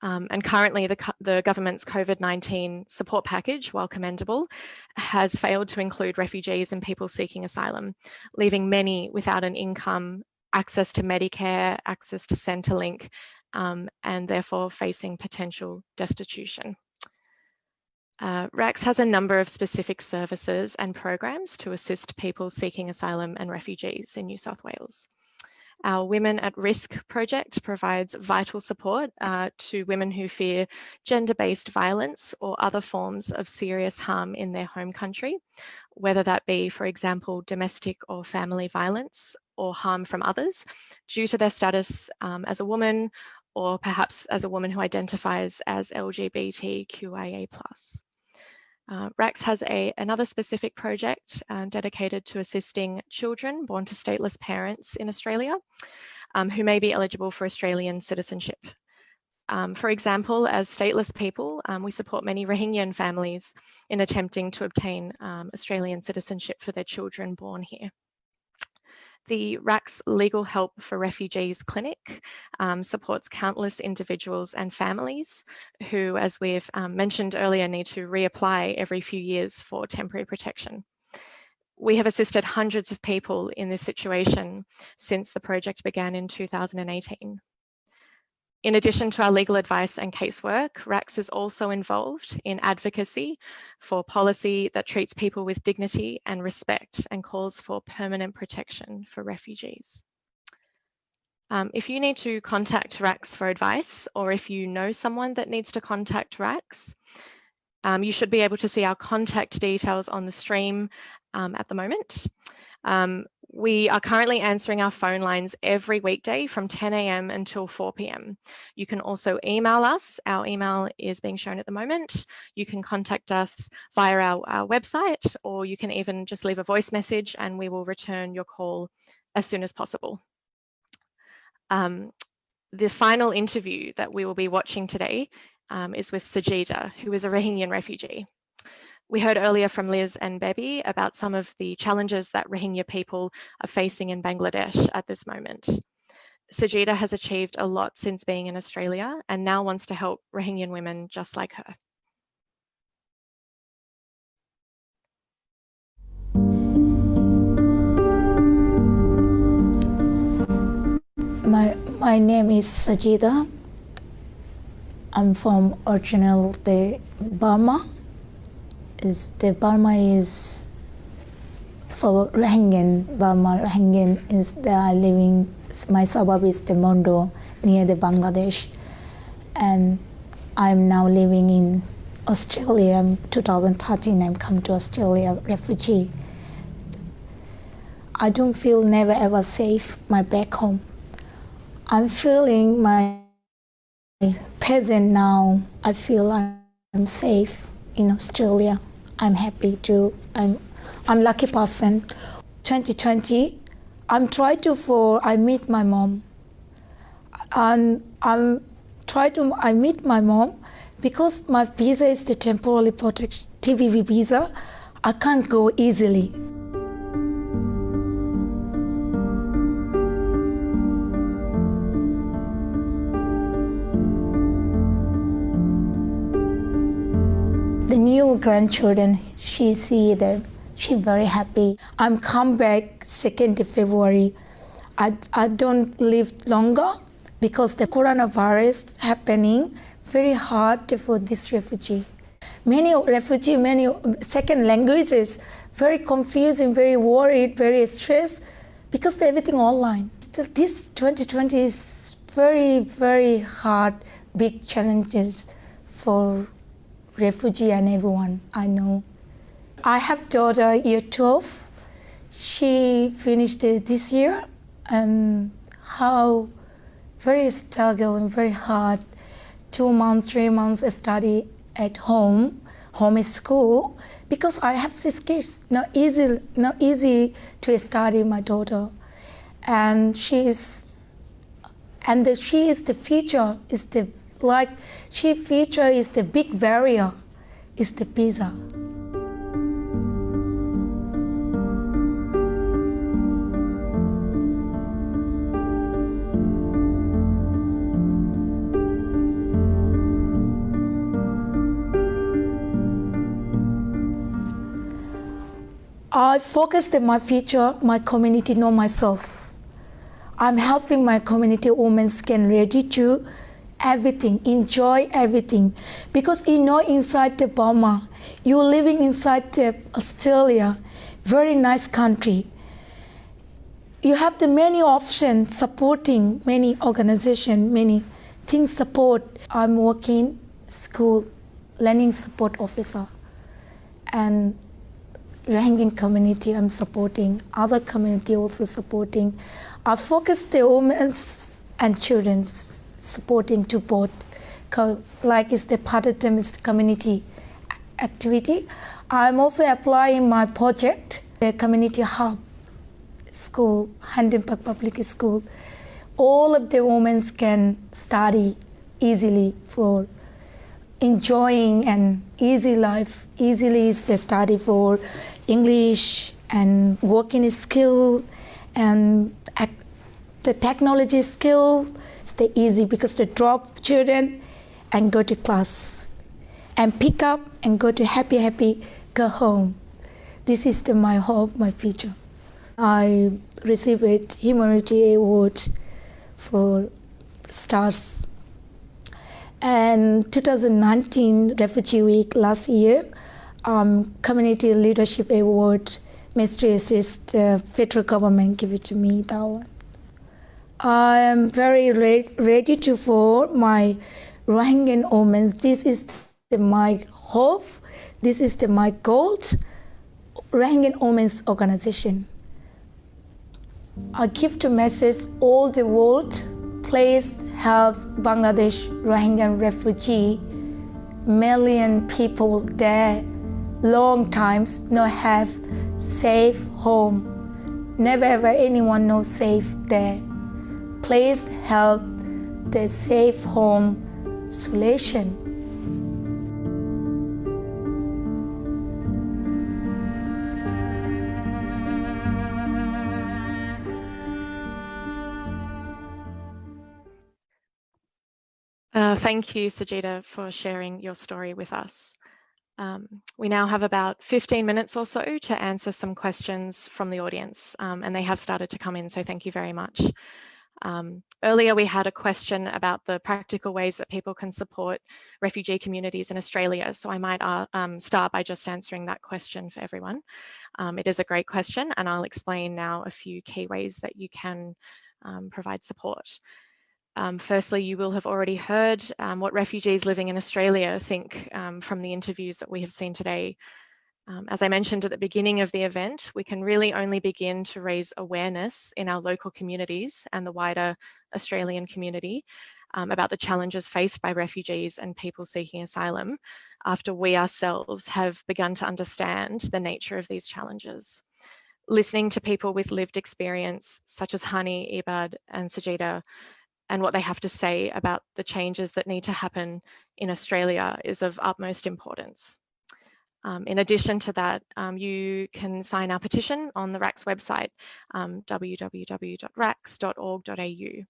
And currently the government's COVID-19 support package, while commendable, has failed to include refugees and people seeking asylum, leaving many without an income, access to Medicare, access to Centrelink, and therefore facing potential destitution. RACS has a number of specific services and programs to assist people seeking asylum and refugees in New South Wales. Our Women at Risk project provides vital support to women who fear gender-based violence or other forms of serious harm in their home country, whether that be, for example, domestic or family violence or harm from others due to their status as a woman or perhaps as a woman who identifies as LGBTQIA+. RACS has another specific project dedicated to assisting children born to stateless parents in Australia who may be eligible for Australian citizenship. For example, as stateless people, we support many Rohingyan families in attempting to obtain Australian citizenship for their children born here. The RACS Legal Help for Refugees Clinic supports countless individuals and families who, as we've mentioned earlier, need to reapply every few years for temporary protection. We have assisted hundreds of people in this situation since the project began in 2018. In addition to our legal advice and casework, RACS is also involved in advocacy for policy that treats people with dignity and respect and calls for permanent protection for refugees. If you need to contact RACS for advice, or if you know someone that needs to contact RACS, you should be able to see our contact details on the stream at the moment. We are currently answering our phone lines every weekday from 10 a.m. until 4 p.m. You can also email us. Our email is being shown at the moment. You can contact us via our website, or you can even just leave a voice message and we will return your call as soon as possible. The final interview that we will be watching today is with Sajeda, who is a Rohingyan refugee. We heard earlier from Liz and Bebi about some of the challenges that Rohingya people are facing in Bangladesh at this moment. Sajeda has achieved a lot since being in Australia and now wants to help Rohingyan women just like her. My name is Sajeda. I'm from original Burma. Burma is for Rohingyan. Burma Rohingyan is they are living. My suburb is the Mondo near the Bangladesh, and I'm now living in Australia. In 2013, I've come to Australia refugee. I don't feel never ever safe. My back home. I'm feeling my present now. I feel I'm safe in Australia. I'm happy to. I'm lucky person. 2020, I meet my mom, and I meet my mom because my visa is the temporary TVV visa. I can't go easily. The new grandchildren, she see that she very happy. I'm come back 2nd February. I don't live longer because the coronavirus happening very hard for this refugee. Many refugee, many second languages, very confusing, very worried, very stressed because everything online. This 2020 is very, very hard, big challenges for refugee and everyone I know. I have daughter year 12. She finished this year, and how very struggle and very hard. 2 months, 3 months study at home is school, because I have 6 kids. Not easy to study my daughter, and she is the future is the. Future is the big barrier, is the visa. I focused on my future, my community, know myself. I'm helping my community women get ready to everything, enjoy everything. Because inside the Burma, you're living inside the Australia, very nice country. You have the many options, supporting many organizations, many things support. I'm working school, learning support officer, and Rohingyan community I'm supporting, other community also supporting. I focus the women and children's supporting to both, like it's the part of the community activity. I'm also applying my project, the community hub school, Handin Park Public School. All of the women can study easily for enjoying an easy life. Easily is the study for English and working skill and the technology skill. It's the easy because they drop children and go to class and pick up and go to happy, go home. This is my hope, my future. I received a humanity award for STARS. And 2019 Refugee Week last year, Community Leadership Award, Ministry Assist, federal government give it to me, that one. I am very ready to for my Rohingya women. This is my hope. This is my goal. Rohingya Women's Organization. I give the message all the world. Please help Bangladesh Rohingya refugee. Million people there, long times not have safe home. Never ever anyone know safe there. Please help the safe home solution. Thank you, Sajeda, for sharing your story with us. We now have about 15 minutes or so to answer some questions from the audience, and they have started to come in, so thank you very much. Earlier, we had a question about the practical ways that people can support refugee communities in Australia, so I might start by just answering that question for everyone. It is a great question, and I'll explain now a few key ways that you can provide support. Firstly, you will have already heard what refugees living in Australia think from the interviews that we have seen today. As I mentioned at the beginning of the event, we can really only begin to raise awareness in our local communities and the wider Australian community about the challenges faced by refugees and people seeking asylum after we ourselves have begun to understand the nature of these challenges. Listening to people with lived experience, such as Hani, Ebad, and Sajeda, and what they have to say about the changes that need to happen in Australia is of utmost importance. In addition to that, you can sign our petition on the RACS website, www.racs.org.au.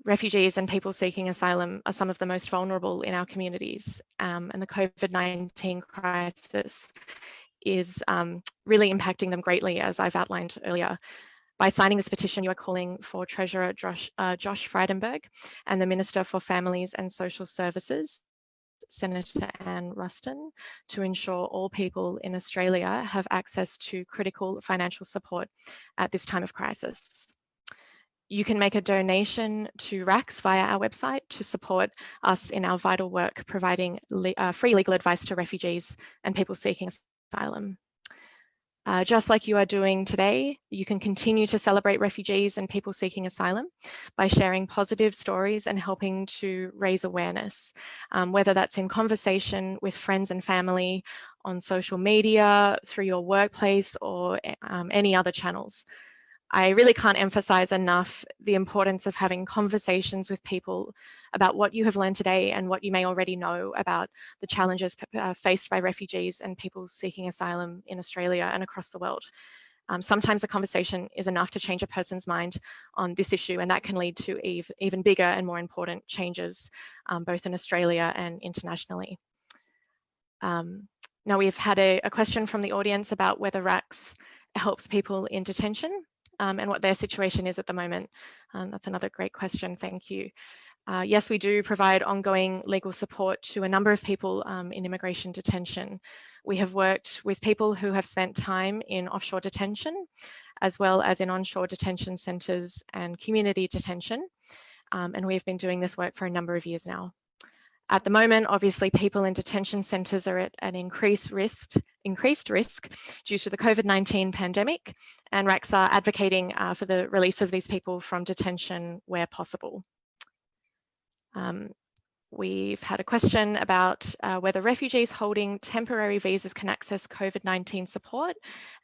Refugees and people seeking asylum are some of the most vulnerable in our communities, and the COVID-19 crisis is really impacting them greatly, as I've outlined earlier. By signing this petition, you are calling for Treasurer Josh Frydenberg and the Minister for Families and Social Services, Senator Anne Ruston, to ensure all people in Australia have access to critical financial support at this time of crisis. You can make a donation to RACS via our website to support us in our vital work providing free legal advice to refugees and people seeking asylum. Just like you are doing today, you can continue to celebrate refugees and people seeking asylum by sharing positive stories and helping to raise awareness, whether that's in conversation with friends and family, on social media, through your workplace, or any other channels. I really can't emphasize enough the importance of having conversations with people about what you have learned today and what you may already know about the challenges faced by refugees and people seeking asylum in Australia and across the world. Sometimes a conversation is enough to change a person's mind on this issue, and that can lead to even bigger and more important changes, both in Australia and internationally. Now, we've had a question from the audience about whether RACS helps people in detention. And what their situation is at the moment. That's another great question, thank you. Yes, we do provide ongoing legal support to a number of people in immigration detention. We have worked with people who have spent time in offshore detention, as well as in onshore detention centres and community detention. And we've been doing this work for a number of years now. At the moment, obviously, people in detention centres are at an increased risk due to the COVID-19 pandemic, and RACS are advocating for the release of these people from detention where possible. We've had a question about whether refugees holding temporary visas can access COVID-19 support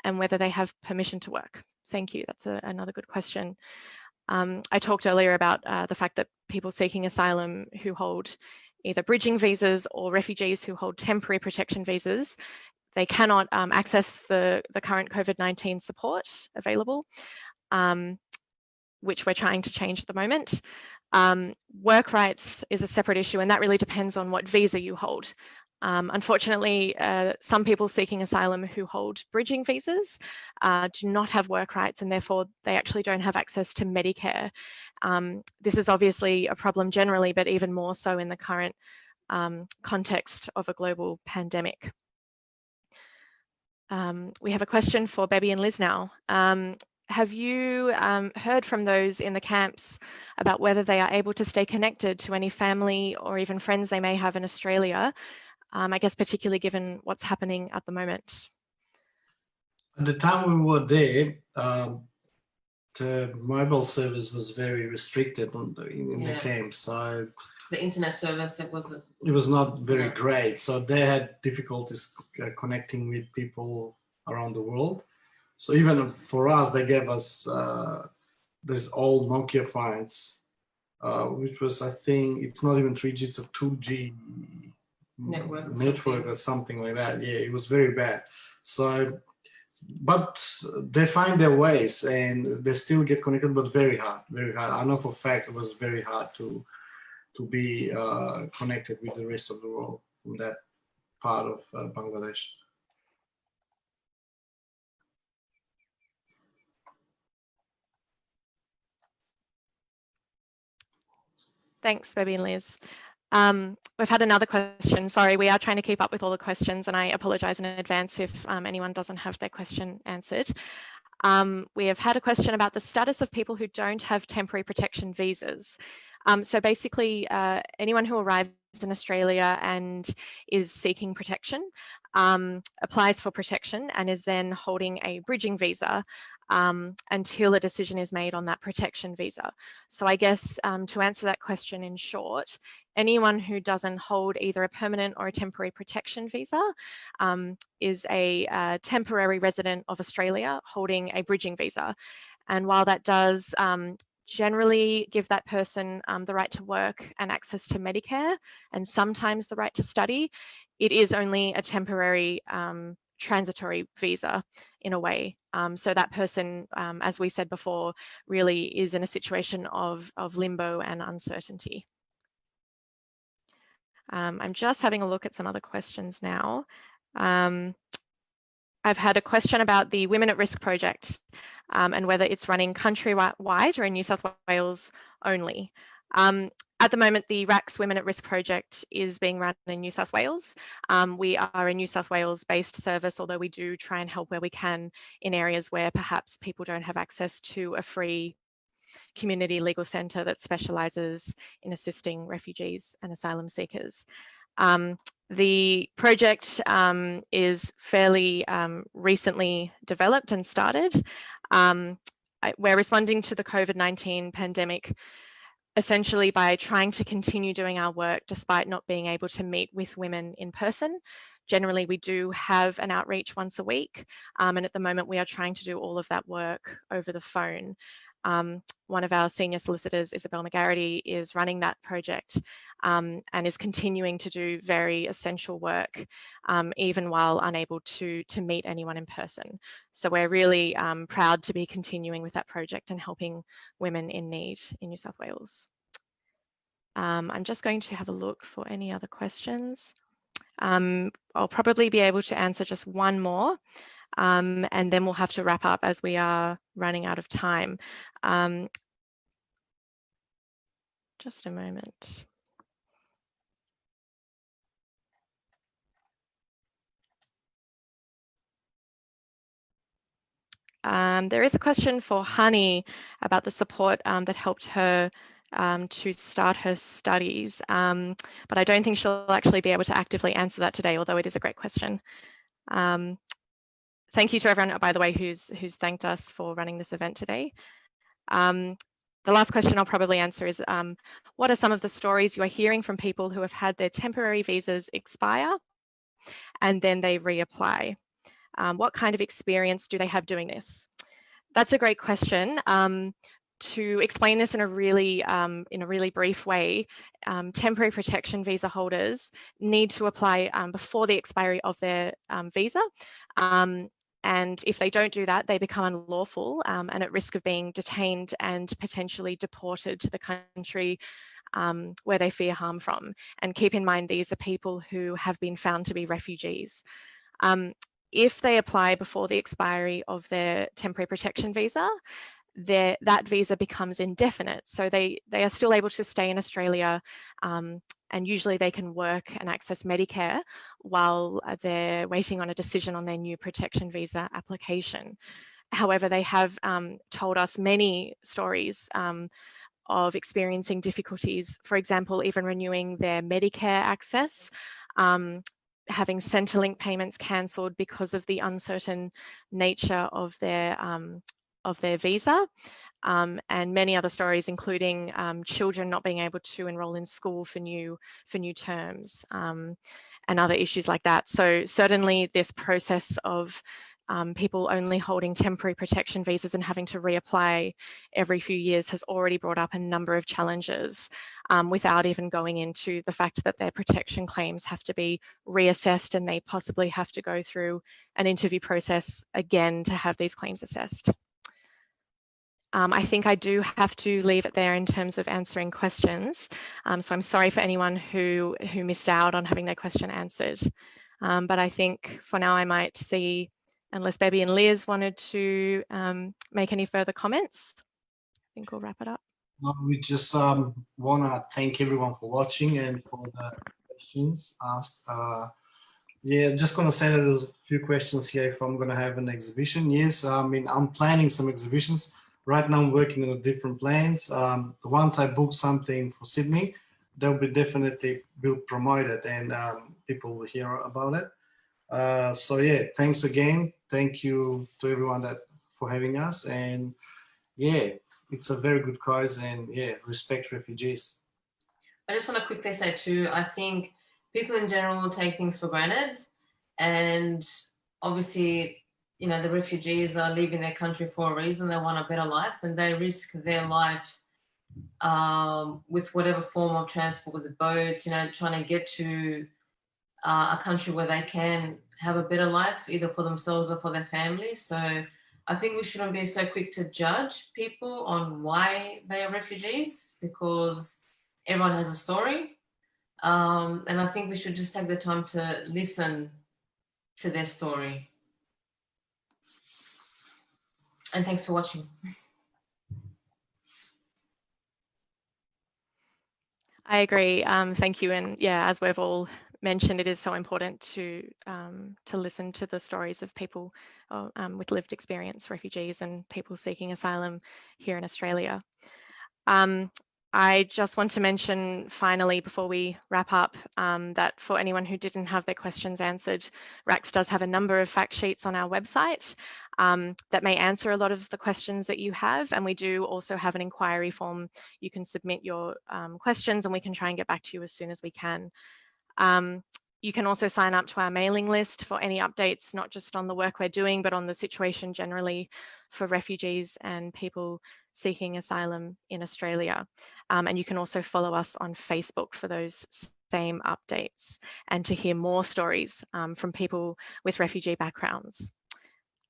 and whether they have permission to work. Thank you, that's another good question. I talked earlier about the fact that people seeking asylum who hold either bridging visas or refugees who hold temporary protection visas, they cannot access the current COVID-19 support available, which we're trying to change at the moment. Work rights is a separate issue, and that really depends on what visa you hold. Unfortunately, some people seeking asylum who hold bridging visas do not have work rights, and therefore they actually don't have access to Medicare. This is obviously a problem generally, but even more so in the current context of a global pandemic. We have a question for Bebi and Liz now. Have you heard from those in the camps about whether they are able to stay connected to any family or even friends they may have in Australia? I guess particularly given what's happening at the moment. At the time we were there, the mobile service was very restricted in the camp, so the internet service it was not very great. So they had difficulties connecting with people around the world. So even for us, they gave us this old Nokia phones, which was, I think, it's not even 3G, it's a 2G network or something like that. Yeah, it was very bad. So, but they find their ways and they still get connected, but very hard, very hard. I know for a fact it was very hard to be connected with the rest of the world from that part of Bangladesh. Thanks, Bebi and Liz. We've had another question. Sorry, we are trying to keep up with all the questions, and I apologise in advance if anyone doesn't have their question answered. We have had a question about the status of people who don't have temporary protection visas. So basically, anyone who arrives in Australia and is seeking protection applies for protection and is then holding a bridging visa until a decision is made on that protection visa. So I guess to answer that question in short, anyone who doesn't hold either a permanent or a temporary protection visa is a temporary resident of Australia holding a bridging visa. And while that does generally give that person the right to work and access to Medicare and sometimes the right to study, it is only a temporary transitory visa in a way. So that person, as we said before, really is in a situation of limbo and uncertainty. I'm just having a look at some other questions now. I've had a question about the Women at Risk project and whether it's running countrywide or in New South Wales only. At the moment, the RACS Women at Risk project is being run in New South Wales. We are a New South Wales-based service, although we do try and help where we can in areas where perhaps people don't have access to a free community legal centre that specialises in assisting refugees and asylum seekers. The project is fairly recently developed and started. We're responding to the COVID-19 pandemic essentially by trying to continue doing our work despite not being able to meet with women in person. Generally, we do have an outreach once a week, and at the moment we are trying to do all of that work over the phone. One of our senior solicitors, Isabel McGarity, is running that project and is continuing to do very essential work, even while unable to meet anyone in person. So we're really proud to be continuing with that project and helping women in need in New South Wales. I'm just going to have a look for any other questions. I'll probably be able to answer just one more. And then we'll have to wrap up as we are running out of time. Just a moment. There is a question for Hani about the support that helped her to start her studies, but I don't think she'll actually be able to actively answer that today, although it is a great question. Thank you to everyone, by the way, who's thanked us for running this event today. the last question I'll probably answer is, what are some of the stories you are hearing from people who have had their temporary visas expire and then they reapply? What kind of experience do they have doing this? That's a great question. To explain this in a really brief way, temporary protection visa holders need to apply before the expiry of their visa. And if they don't do that, they become unlawful and at risk of being detained and potentially deported to the country where they fear harm from. And keep in mind, these are people who have been found to be refugees. If they apply before the expiry of their temporary protection visa, that visa becomes indefinite. So they are still able to stay in Australia, and usually they can work and access Medicare while they're waiting on a decision on their new protection visa application. However, they have told us many stories of experiencing difficulties, for example, even renewing their Medicare access, having Centrelink payments cancelled because of the uncertain nature of their visa, and many other stories, including children not being able to enroll in school for new terms, and other issues like that. So certainly this process of people only holding temporary protection visas and having to reapply every few years has already brought up a number of challenges, without even going into the fact that their protection claims have to be reassessed and they possibly have to go through an interview process again to have these claims assessed. I think I do have to leave it there in terms of answering questions. So I'm sorry for anyone who missed out on having their question answered. But I think for now I might see, unless Bebi and Liz wanted to make any further comments, I think we'll wrap it up. Well, we just want to thank everyone for watching and for the questions asked. Yeah, just going to say that there's a few questions here if I'm going to have an exhibition. Yes, I mean, I'm planning some exhibitions. Right now I'm working on different plans. Once I book something for Sydney, they'll be definitely will promote it and people will hear about it. So yeah, thanks again. Thank you to everyone for having us. And yeah, it's a very good cause, and yeah, respect refugees. I just want to quickly say too, I think people in general take things for granted, and obviously, you know, the refugees are leaving their country for a reason. They want a better life, and they risk their life with whatever form of transport, with the boats, you know, trying to get to a country where they can have a better life, either for themselves or for their family. So I think we shouldn't be so quick to judge people on why they are refugees, because everyone has a story. And I think we should just take the time to listen to their story. And thanks for watching. I agree. Thank you. And yeah, as we've all mentioned, it is so important to listen to the stories of people with lived experience, refugees and people seeking asylum here in Australia. I just want to mention finally, before we wrap up, that for anyone who didn't have their questions answered, RACS does have a number of fact sheets on our website that may answer a lot of the questions that you have. And we do also have an inquiry form. You can submit your questions and we can try and get back to you as soon as we can. You can also sign up to our mailing list for any updates, not just on the work we're doing, but on the situation generally for refugees and people seeking asylum in Australia. And you can also follow us on Facebook for those same updates and to hear more stories from people with refugee backgrounds.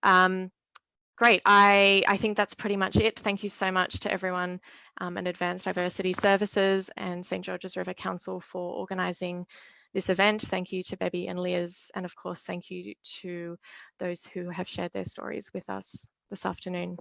Great, I think that's pretty much it. Thank you so much to everyone at Advanced Diversity Services and St. George's River Council for organising this event. Thank you to Bebi and Liz, and of course, thank you to those who have shared their stories with us this afternoon.